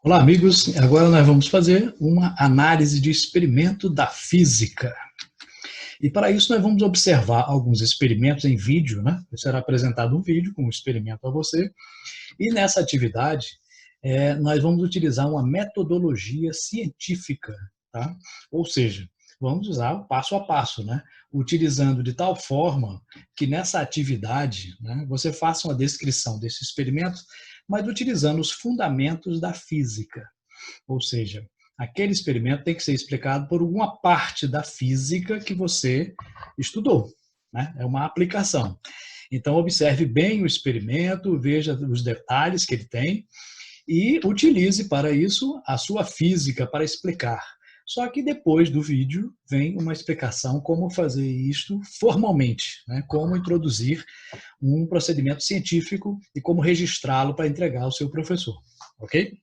Olá, amigos. Agora nós vamos fazer uma análise de experimento da física. E para isso nós vamos observar alguns experimentos em vídeo, né? Será apresentado um vídeo com um experimento a você. E nessa atividade, nós vamos utilizar uma metodologia científica, tá? Ou seja, vamos usar o passo a passo, né? Utilizando de tal forma que nessa atividade, né, você faça uma descrição desse experimento, mas utilizando os fundamentos da física. Ou seja, aquele experimento tem que ser explicado por alguma parte da física que você estudou, né? É uma aplicação. Então, observe bem o experimento, veja os detalhes que ele tem e utilize para isso a sua física para explicar. Só que depois do vídeo vem uma explicação como fazer isto formalmente, né? Como introduzir um procedimento científico e como registrá-lo para entregar ao seu professor, ok?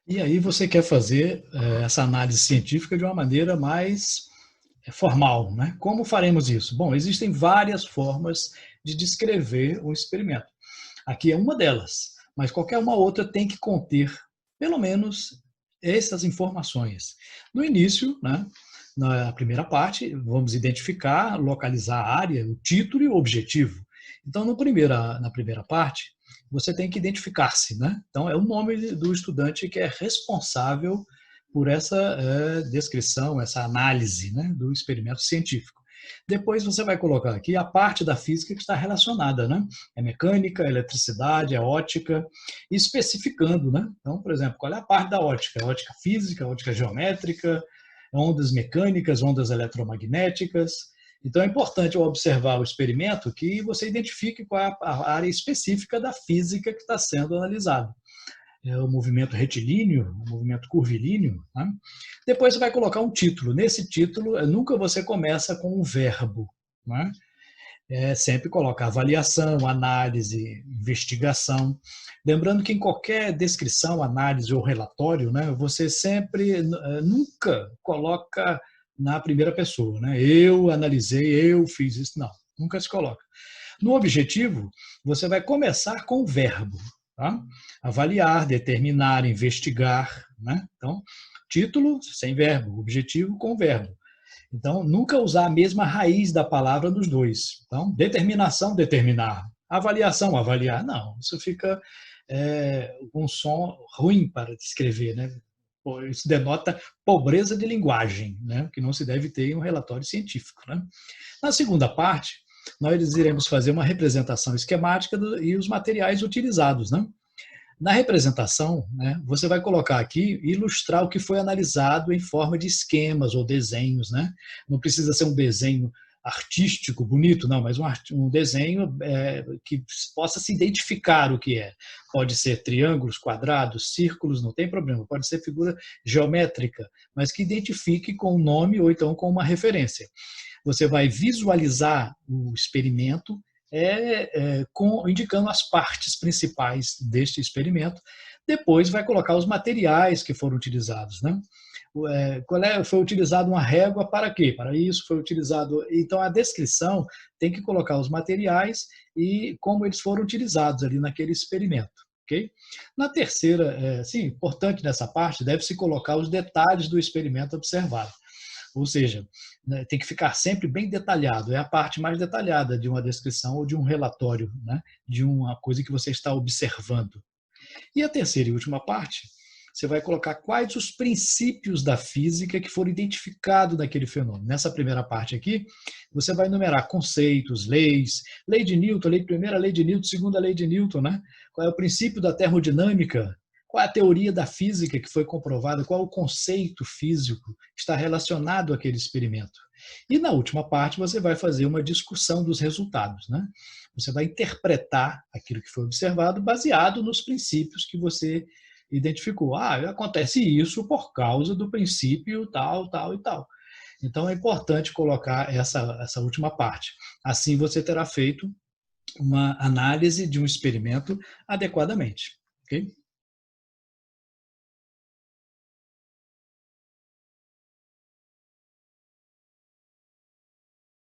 E aí você quer fazer essa análise científica de uma maneira mais formal, né? Como faremos isso? Bom, existem várias formas de descrever o experimento. Aqui é uma delas, mas qualquer uma outra tem que conter, pelo menos, essas informações. No início, né, na primeira parte, vamos identificar, localizar a área, o título e o objetivo. Então, na primeira parte, você tem que identificar-se, né? Então, é o nome do estudante que é responsável por essa descrição, essa análise, né, do experimento científico. Depois você vai colocar aqui a parte da física que está relacionada, né? É mecânica, é eletricidade, é ótica, especificando, né? Então, por exemplo, qual é a parte da ótica? É ótica física, ótica geométrica, ondas mecânicas, ondas eletromagnéticas. Então, é importante ao observar o experimento que você identifique qual é a área específica da física que está sendo analisada. É o movimento retilíneo, o movimento curvilíneo. Né? Depois você vai colocar um título. Nesse título, nunca você começa com um verbo. Né? sempre coloca avaliação, análise, investigação. Lembrando que em qualquer descrição, análise ou relatório, né, você sempre, nunca coloca na primeira pessoa, né? Eu analisei, eu fiz isso. Não, nunca se coloca. No objetivo, você vai começar com o verbo, tá? Avaliar, determinar, investigar, né? Então, título sem verbo, objetivo com verbo. Então, nunca usar a mesma raiz da palavra nos dois. Então, determinação, determinar. Avaliação, avaliar. Não, isso fica um som ruim para descrever, né? Isso denota pobreza de linguagem, né? Que não se deve ter em um relatório científico, né? Na segunda parte, nós iremos fazer uma representação esquemática e os materiais utilizados, né? Na representação, né, você vai colocar aqui, ilustrar o que foi analisado em forma de esquemas ou desenhos, né? Não precisa ser um desenho artístico, bonito, não, mas um desenho que possa se identificar o que é. Pode ser triângulos, quadrados, círculos, não tem problema. Pode ser figura geométrica, mas que identifique com o nome ou então com uma referência. Você vai visualizar o experimento indicando as partes principais deste experimento. Depois vai colocar os materiais que foram utilizados, né? Foi utilizado uma régua para quê? Para isso foi utilizado. Então a descrição tem que colocar os materiais e como eles foram utilizados ali naquele experimento. Okay? Na terceira, sim, importante nessa parte, deve-se colocar os detalhes do experimento observado. Ou seja, né, tem que ficar sempre bem detalhado. É a parte mais detalhada de uma descrição ou de um relatório, né, de uma coisa que você está observando. E a terceira e última parte, você vai colocar quais os princípios da física que foram identificados naquele fenômeno. Nessa primeira parte aqui, você vai enumerar conceitos, leis, lei de Newton, primeira lei de Newton, segunda lei de Newton, né? Qual é o princípio da termodinâmica, qual é a teoria da física que foi comprovada, qual é o conceito físico que está relacionado àquele experimento. E na última parte você vai fazer uma discussão dos resultados, né? Você vai interpretar aquilo que foi observado baseado nos princípios que você identificou. Acontece isso por causa do princípio tal, tal e tal. Então é importante colocar essa última parte. Assim você terá feito uma análise de um experimento adequadamente. Ok?